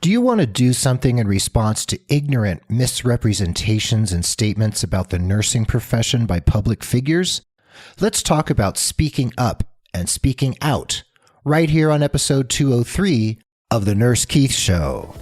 Do you want to do something in response to ignorant misrepresentations and statements about the nursing profession by public figures? Let's talk about speaking up and speaking out right here on episode 203 of The Nurse Keith Show.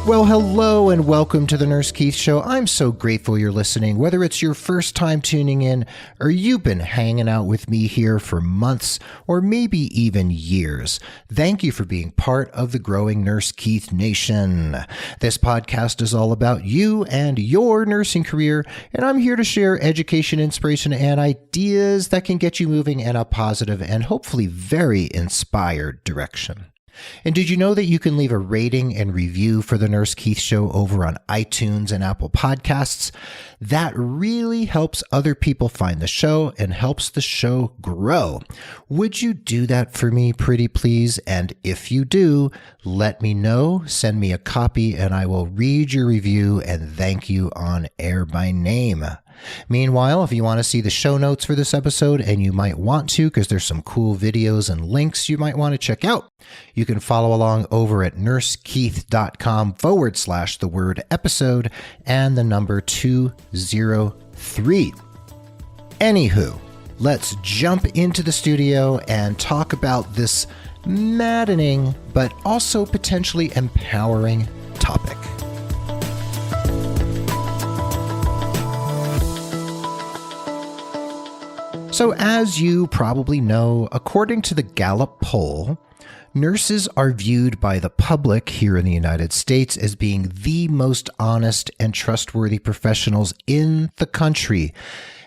Well, hello and welcome to the Nurse Keith Show. I'm so grateful you're listening, whether it's your first time tuning in or you've been hanging out with me here for months or maybe even years. Thank you for being part of the growing Nurse Keith Nation. This podcast is all about you and your nursing career, and I'm here to share education, inspiration, and ideas that can get you moving in a positive and hopefully very inspired direction. And did you know that you can leave a rating and review for the Nurse Keith Show over on iTunes and Apple Podcasts? That really helps other people find the show and helps the show grow. Would you do that for me, pretty please? And if you do, let me know, send me a copy, and I will read your review and thank you on air by name. Meanwhile, if you want to see the show notes for this episode, and you might want to because there's some cool videos and links you might want to check out, you can follow along over at nursekeith.com/the word episode and the number 203. Anywho, let's jump into the studio and talk about this maddening but also potentially empowering topic. So as you probably know, according to the Gallup poll, nurses are viewed by the public here in the United States as being the most honest and trustworthy professionals in the country.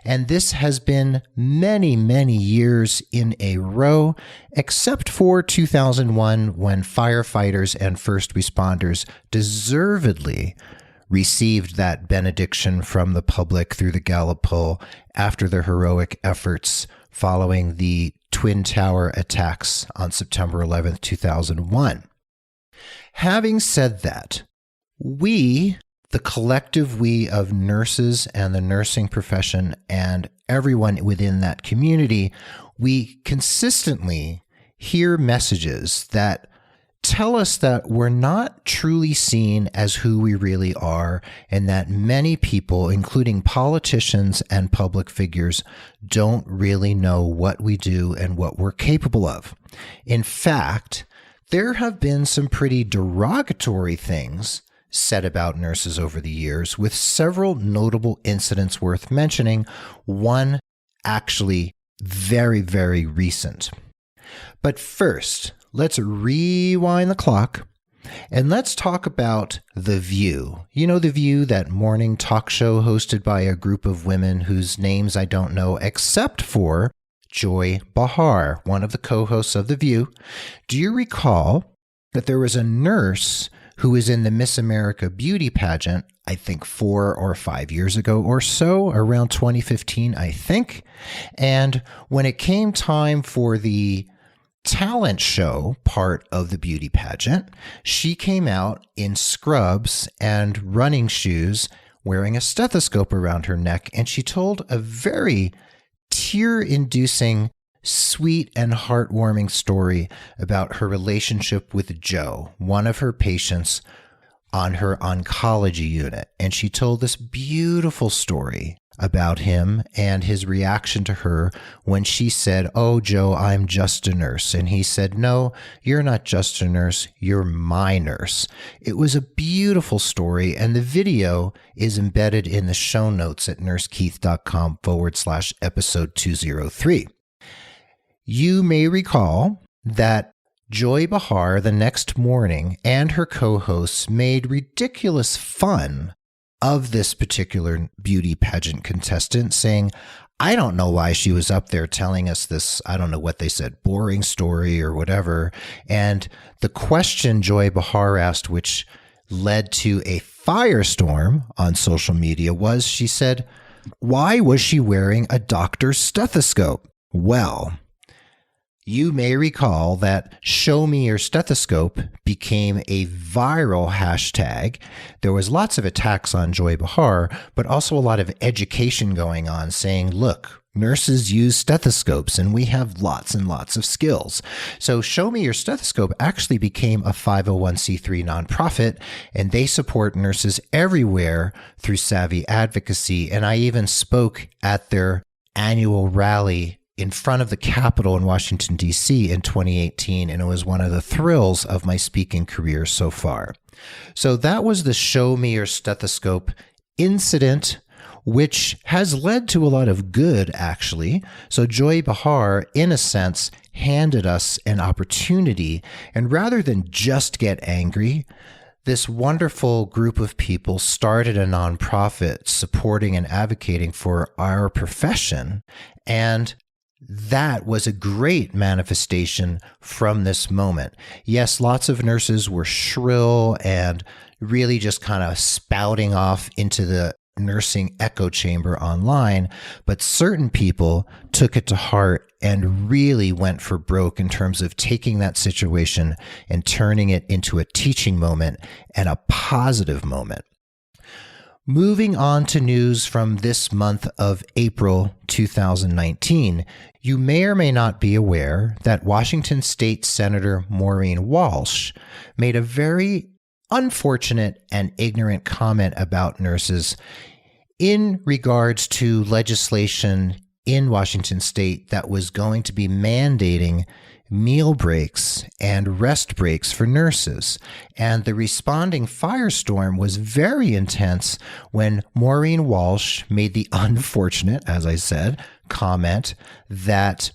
And this has been many, many years in a row, except for 2001 when firefighters and first responders deservedly received that benediction from the public through the Gallup poll after their heroic efforts following the Twin Tower attacks on September 11th, 2001. Having said that, we, the collective we of nurses and the nursing profession and everyone within that community, we consistently hear messages that tell us that we're not truly seen as who we really are, and that many people, including politicians and public figures, don't really know what we do and what we're capable of. In fact, there have been some pretty derogatory things said about nurses over the years, with several notable incidents worth mentioning, one actually very, very recent. But first, let's rewind the clock and let's talk about The View. You know, The View, that morning talk show hosted by a group of women whose names I don't know except for Joy Behar, one of the co-hosts of The View. Do you recall that there was a nurse who was in the Miss America beauty pageant, I think 4 or 5 years ago or so, around 2015, I think. And when it came time for the talent show part of the beauty pageant, she came out in scrubs and running shoes, wearing a stethoscope around her neck, and she told a very tear-inducing, sweet and heartwarming story about her relationship with Joe, one of her patients on her oncology unit. And she told this beautiful story about him and his reaction to her when she said, "Oh, Joe, I'm just a nurse." And he said, "No, you're not just a nurse, you're my nurse." It was a beautiful story, and the video is embedded in the show notes at nursekeith.com/episode 203. You may recall that Joy Behar the next morning and her co-hosts made ridiculous fun of this particular beauty pageant contestant, saying, I don't know why she was up there telling us this, I don't know what they said, boring story or whatever. And the question Joy Behar asked, which led to a firestorm on social media, was, she said, why was she wearing a doctor's stethoscope? Well, You may recall that Show Me Your Stethoscope became a viral hashtag. There was lots of attacks on Joy Behar, but also a lot of education going on saying, look, nurses use stethoscopes and we have lots and lots of skills. So Show Me Your Stethoscope actually became a 501c3 nonprofit, and they support nurses everywhere through savvy advocacy. And I even spoke at their annual rally in front of the Capitol in Washington, D.C. in 2018, and it was one of the thrills of my speaking career so far. So that was the Show Me Your Stethoscope incident, which has led to a lot of good, actually. So Joy Behar, in a sense, handed us an opportunity, and rather than just get angry, this wonderful group of people started a nonprofit supporting and advocating for our profession, and that was a great manifestation from this moment. Yes, lots of nurses were shrill and really just kind of spouting off into the nursing echo chamber online, but certain people took it to heart and really went for broke in terms of taking that situation and turning it into a teaching moment and a positive moment. Moving on to news from this month of April 2019, you may or may not be aware that Washington State Senator Maureen Walsh made a very unfortunate and ignorant comment about nurses in regards to legislation in Washington State that was going to be mandating meal breaks and rest breaks for nurses. And the responding firestorm was very intense when Maureen Walsh made the unfortunate, as I said, comment that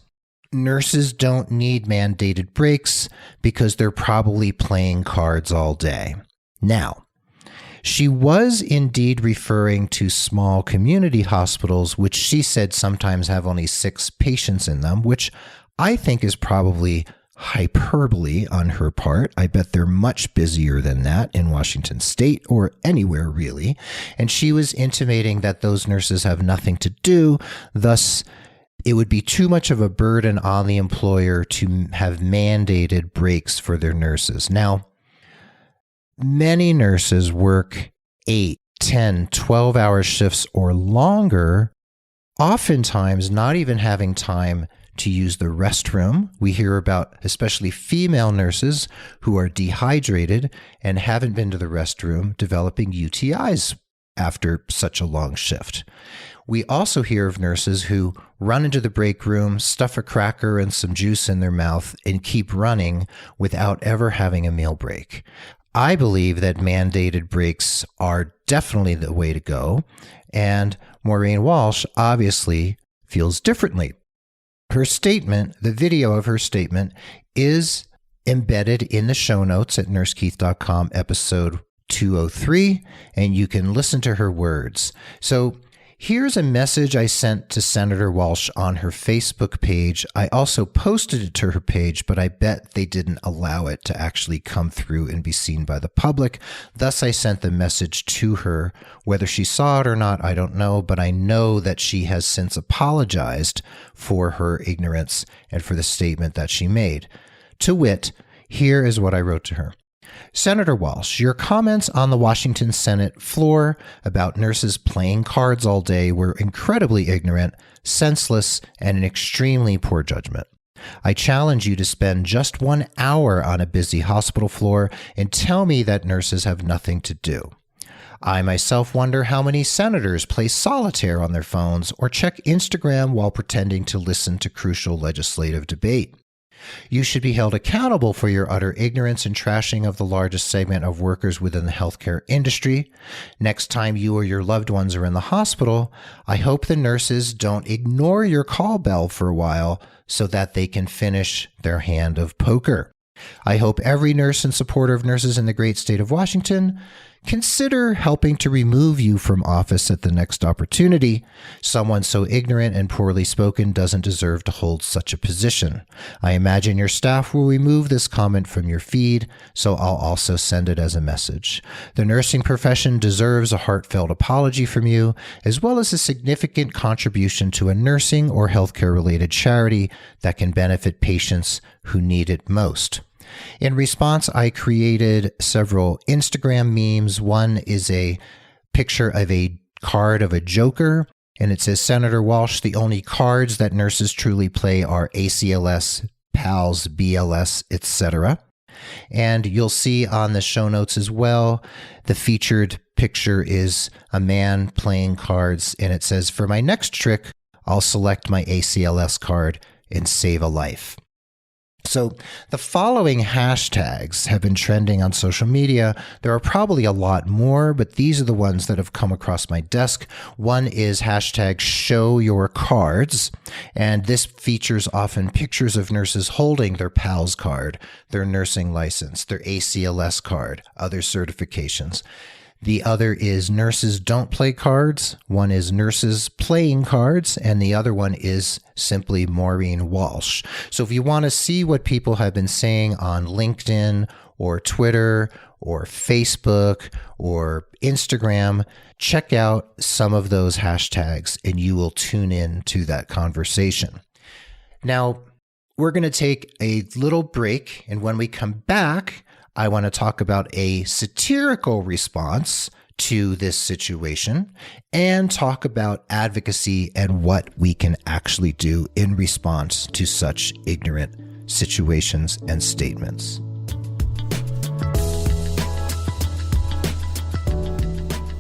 nurses don't need mandated breaks because they're probably playing cards all day. Now, she was indeed referring to small community hospitals, which she said sometimes have only 6 patients in them, which I think is probably hyperbole on her part. I bet they're much busier than that in Washington State or anywhere really. And she was intimating that those nurses have nothing to do, thus it would be too much of a burden on the employer to have mandated breaks for their nurses. Now, many nurses work 8, 10, 12-hour shifts or longer, oftentimes not even having time to use the restroom. We hear about especially female nurses who are dehydrated and haven't been to the restroom, developing UTIs after such a long shift. We also hear of nurses who run into the break room, stuff a cracker and some juice in their mouth, and keep running without ever having a meal break. I believe that mandated breaks are definitely the way to go, and Maureen Walsh obviously feels differently. Her statement, the video of her statement, is embedded in the show notes at nursekeith.com, episode 203, and you can listen to her words. So here's a message I sent to Senator Walsh on her Facebook page. I also posted it to her page, but I bet they didn't allow it to actually come through and be seen by the public. Thus, I sent the message to her. Whether she saw it or not, I don't know, but I know that she has since apologized for her ignorance and for the statement that she made. To wit, here is what I wrote to her. Senator Walsh, your comments on the Washington Senate floor about nurses playing cards all day were incredibly ignorant, senseless, and an extremely poor judgment. I challenge you to spend just 1 hour on a busy hospital floor and tell me that nurses have nothing to do. I myself wonder how many senators play solitaire on their phones or check Instagram while pretending to listen to crucial legislative debate. You should be held accountable for your utter ignorance and trashing of the largest segment of workers within the healthcare industry. Next time you or your loved ones are in the hospital, I hope the nurses don't ignore your call bell for a while so that they can finish their hand of poker. I hope every nurse and supporter of nurses in the great state of Washington consider helping to remove you from office at the next opportunity. Someone so ignorant and poorly spoken doesn't deserve to hold such a position. I imagine your staff will remove this comment from your feed, so I'll also send it as a message. The nursing profession deserves a heartfelt apology from you, as well as a significant contribution to a nursing or healthcare-related charity that can benefit patients who need it most. In response, I created several Instagram memes. One is a picture of a card of a Joker, and it says, Senator Walsh, the only cards that nurses truly play are ACLS, PALS, BLS, etc. And you'll see on the show notes as well, the featured picture is a man playing cards, and it says, for my next trick, I'll select my ACLS card and save a life. So the following hashtags have been trending on social media. There are probably a lot more, but these are the ones that have come across my desk. One is hashtag show your cards, and this features often pictures of nurses holding their PALS card, their nursing license, their ACLS card, other certifications. The other is nurses don't play cards. One is nurses playing cards, and the other one is simply Maureen Walsh. So if you want to see what people have been saying on LinkedIn or Twitter or Facebook or Instagram, check out some of those hashtags and you will tune in to that conversation. Now, we're going to take a little break, and when we come back, I want to talk about a satirical response to this situation and talk about advocacy and what we can actually do in response to such ignorant situations and statements.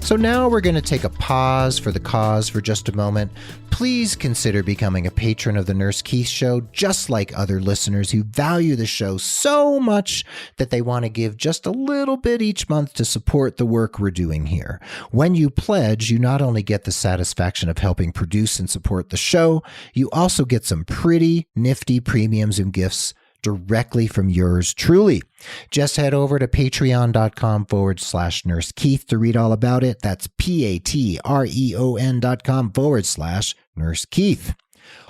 So now we're going to take a pause for the cause for just a moment. Please consider becoming a patron of the Nurse Keith Show, just like other listeners who value the show so much that they want to give just a little bit each month to support the work we're doing here. When you pledge, you not only get the satisfaction of helping produce and support the show, you also get some pretty nifty premiums and gifts directly from yours truly. Just head over to patreon.com/Nurse Keith to read all about it. That's patreon.com/Nurse Keith.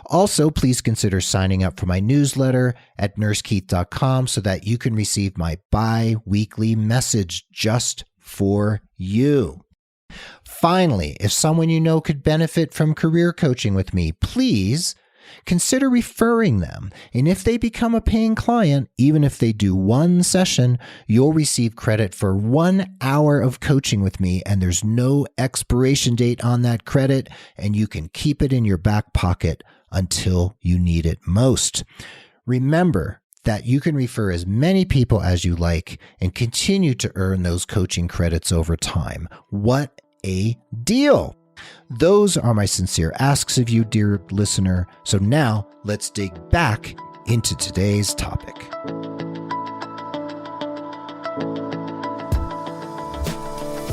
Also, please consider signing up for my newsletter at nursekeith.com so that you can receive my bi-weekly message just for you. Finally, if someone you know could benefit from career coaching with me, please consider referring them. And if they become a paying client, even if they do one session, you'll receive credit for 1 hour of coaching with me, and there's no expiration date on that credit, and you can keep it in your back pocket until you need it most. Remember that you can refer as many people as you like and continue to earn those coaching credits over time. What a deal! Those are my sincere asks of you, dear listener. So now let's dig back into today's topic.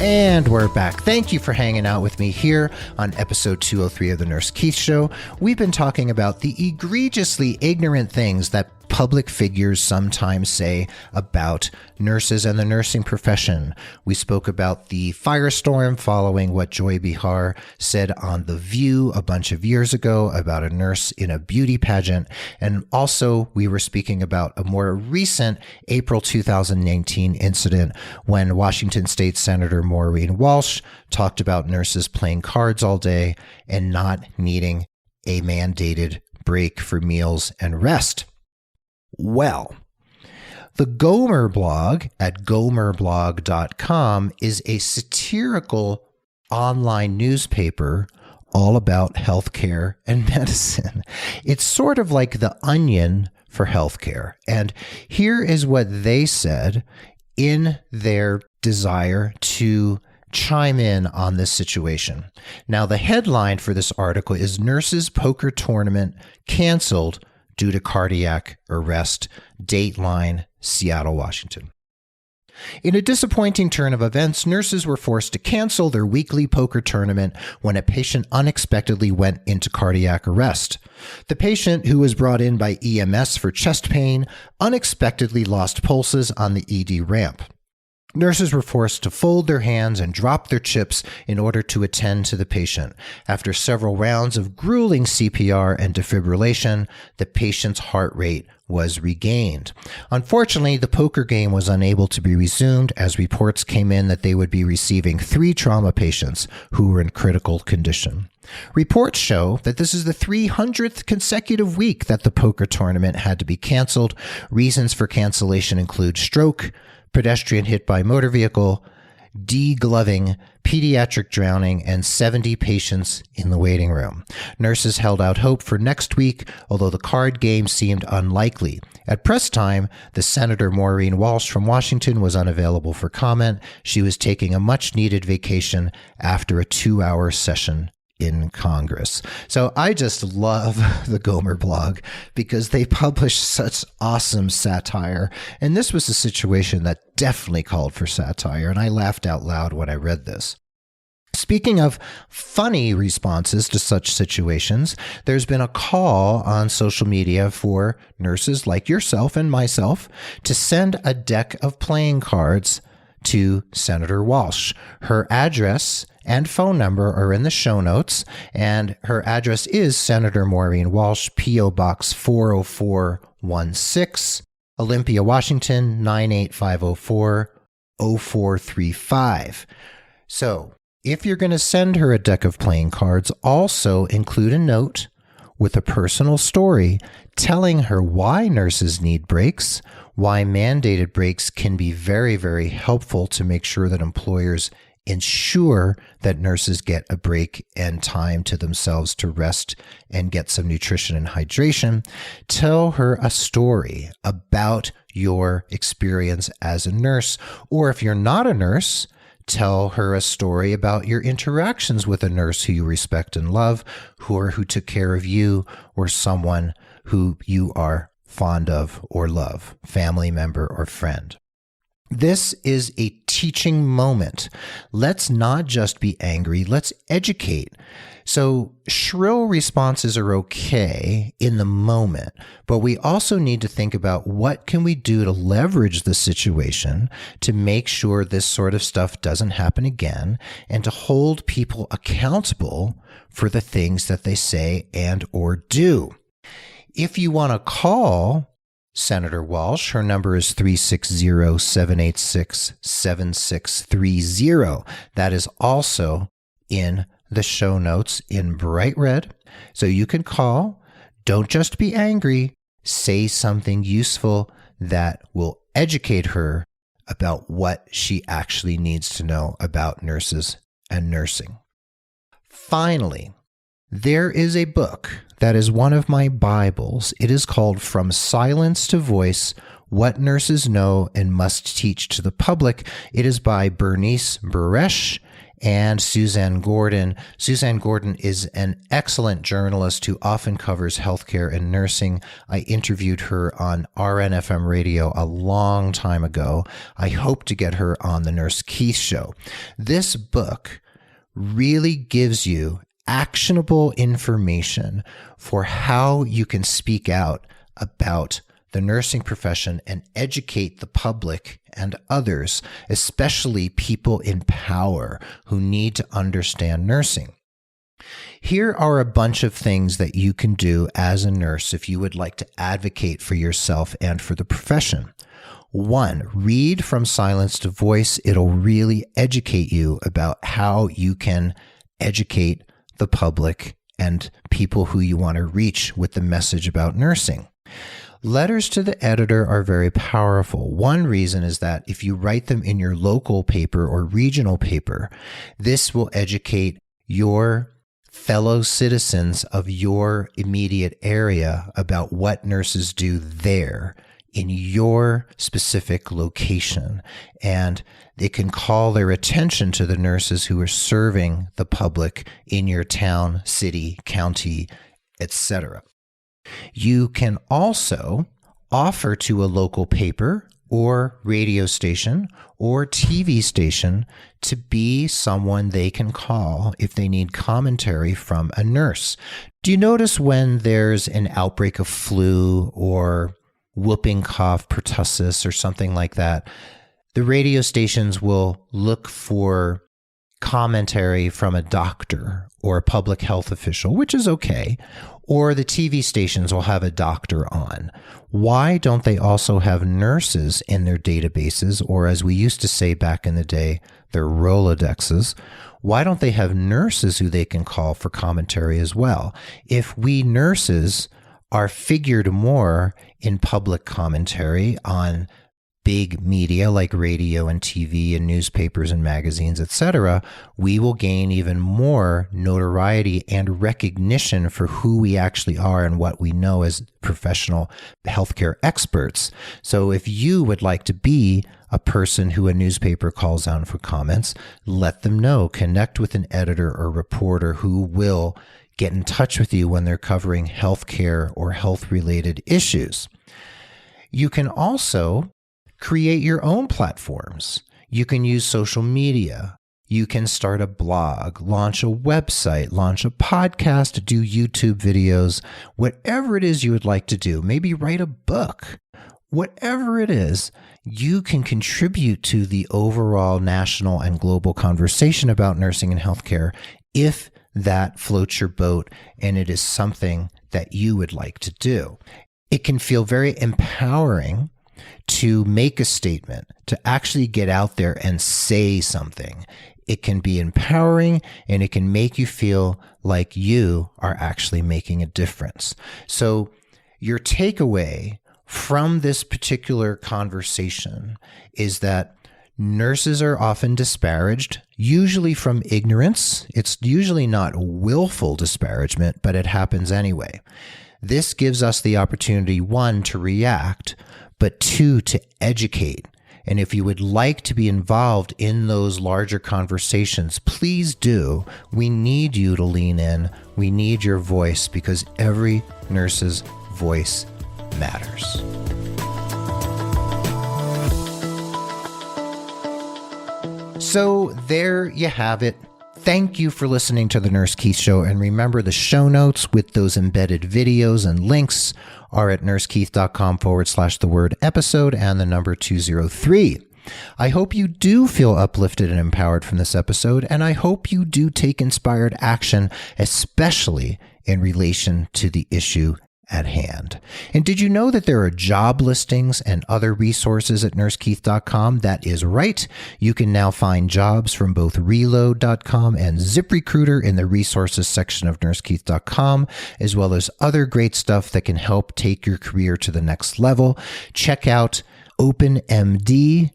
And we're back. Thank you for hanging out with me here on episode 203 of the Nurse Keith Show. We've been talking about the egregiously ignorant things that public figures sometimes say about nurses and the nursing profession. We spoke about the firestorm following what Joy Behar said on The View a bunch of years ago about a nurse in a beauty pageant. And also we were speaking about a more recent April 2019 incident when Washington State Senator Maureen Walsh talked about nurses playing cards all day and not needing a mandated break for meals and rest. Well, the Gomer blog at gomerblog.com is a satirical online newspaper all about healthcare and medicine. It's sort of like The Onion for healthcare. And here is what they said in their desire to chime in on this situation. Now, the headline for this article is Nurses Poker Tournament Canceled Due to Cardiac Arrest, Dateline, Seattle, Washington. In a disappointing turn of events, nurses were forced to cancel their weekly poker tournament when a patient unexpectedly went into cardiac arrest. The patient, who was brought in by EMS for chest pain, unexpectedly lost pulses on the ED ramp. Nurses were forced to fold their hands and drop their chips in order to attend to the patient. After several rounds of grueling CPR and defibrillation, the patient's heart rate was regained. Unfortunately, the poker game was unable to be resumed as reports came in that they would be receiving 3 trauma patients who were in critical condition. Reports show that this is the 300th consecutive week that the poker tournament had to be canceled. Reasons for cancellation include stroke, pedestrian hit by motor vehicle, degloving, pediatric drowning, and 70 patients in the waiting room. Nurses held out hope for next week, although the card game seemed unlikely. At press time, the Senator Maureen Walsh from Washington was unavailable for comment. She was taking a much-needed vacation after a 2-hour session in Congress. So I just love the Gomer blog because they publish such awesome satire. And this was a situation that definitely called for satire. And I laughed out loud when I read this. Speaking of funny responses to such situations, there's been a call on social media for nurses like yourself and myself to send a deck of playing cards to Senator Walsh. Her address and phone number are in the show notes, and her address is Senator Maureen Walsh, P.O. Box 40416, Olympia, Washington, 98504, 0435. So, if you're going to send her a deck of playing cards, also include a note with a personal story telling her why nurses need breaks, why mandated breaks can be very, very helpful to make sure that employers ensure that nurses get a break and time to themselves to rest and get some nutrition and hydration. Tell her a story about your experience as a nurse, or if you're not a nurse, tell her a story about your interactions with a nurse who you respect and love, who took care of you, or someone who you are fond of or love, family member or friend. This is a teaching moment. Let's not just be angry, let's educate. So shrill responses are okay in the moment, but we also need to think about what can we do to leverage the situation to make sure this sort of stuff doesn't happen again, and to hold people accountable for the things that they say and or do. If you want to call Senator Walsh, her number is 360-786-7630. That is also in the show notes in bright red. So you can call. Don't just be angry. Say something useful that will educate her about what she actually needs to know about nurses and nursing. Finally, there is a book that is one of my Bibles. It is called From Silence to Voice: What Nurses Know and Must Teach to the Public. It is by Bernice Beresh and Suzanne Gordon. Suzanne Gordon is an excellent journalist who often covers healthcare and nursing. I interviewed her on RNFM radio a long time ago. I hope to get her on the Nurse Keith show. This book really gives you actionable information for how you can speak out about the nursing profession and educate the public and others, especially people in power who need to understand nursing. Here are a bunch of things that you can do as a nurse if you would like to advocate for yourself and for the profession. 1, read From Silence to Voice. It'll really educate you about how you can educate the public and people who you want to reach with the message about nursing. Letters to the editor are very powerful. One reason is that if you write them in your local paper or regional paper, this will educate your fellow citizens of your immediate area about what nurses do there in your specific location, and they can call their attention to the nurses who are serving the public in your town, city, county, etc. You can also offer to a local paper or radio station or TV station to be someone they can call if they need commentary from a nurse. Do you notice when there's an outbreak of flu or whooping cough, pertussis, or something like that, The radio stations will look for commentary from a doctor or a public health official, which is okay, or the TV stations will have a doctor on. Why don't they also have nurses in their databases, or as we used to say back in the day, their Rolodexes? Why don't they have nurses who they can call for commentary as well? If we nurses are figured more in public commentary on big media like radio and TV and newspapers and magazines, etc., we will gain even more notoriety and recognition for who we actually are and what we know as professional healthcare experts. So if you would like to be a person who a newspaper calls on for comments, let them know. Connect with an editor or reporter who will get in touch with you when they're covering healthcare or health-related issues. You can also create your own platforms. You can use social media. You can start a blog, launch a website, launch a podcast, do YouTube videos, whatever it is you would like to do. Maybe write a book. Whatever it is, you can contribute to the overall national and global conversation about nursing and healthcare if that floats your boat and it is something that you would like to do. It can feel very empowering to make a statement, to actually get out there and say something. It can be empowering and it can make you feel like you are actually making a difference. So your takeaway from this particular conversation is that nurses are often disparaged, usually from ignorance. It's usually not willful disparagement, but it happens anyway. This gives us the opportunity, one, to react, but two, to educate. And if you would like to be involved in those larger conversations, please do. We need you to lean in. We need your voice because every nurse's voice matters. So there you have it. Thank you for listening to The Nurse Keith Show. And remember, the show notes with those embedded videos and links are at nursekeith.com/the-word episode and the number 203. I hope you do feel uplifted and empowered from this episode, and I hope you do take inspired action, especially in relation to the issue at hand. And did you know that there are job listings and other resources at nursekeith.com? That is right. You can now find jobs from both reload.com and ZipRecruiter in the resources section of nursekeith.com, as well as other great stuff that can help take your career to the next level. Check out openmd.com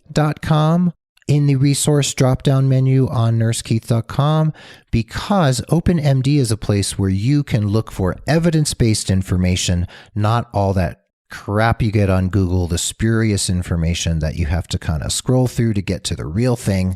in the resource drop-down menu on nursekeith.com, because OpenMD is a place where you can look for evidence-based information, not all that crap you get on Google, the spurious information that you have to kind of scroll through to get to the real thing.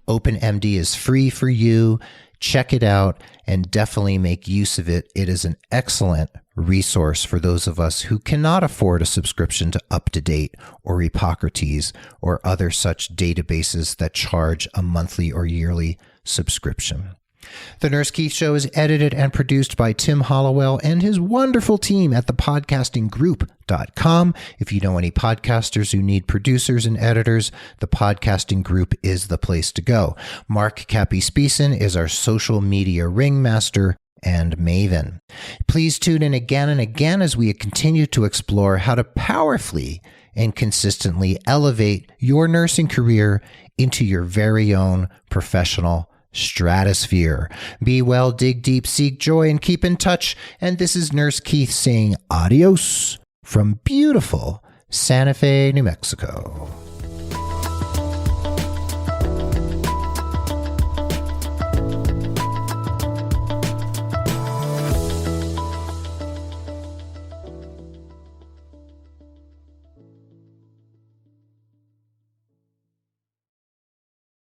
OpenMD is free for you. Check it out and definitely make use of it. It is an excellent resource for those of us who cannot afford a subscription to UpToDate or Hippocrates or other such databases that charge a monthly or yearly subscription. The Nurse Keith Show is edited and produced by Tim Hollowell and his wonderful team at thepodcastinggroup.com. If you know any podcasters who need producers and editors, the Podcasting Group is the place to go. Mark Cappy-Speason is our social media ringmaster and maven. Please tune in again and again as we continue to explore how to powerfully and consistently elevate your nursing career into your very own professional stratosphere. Be well, dig deep, seek joy, and keep in touch. And this is Nurse Keith saying adios from beautiful Santa Fe, New Mexico.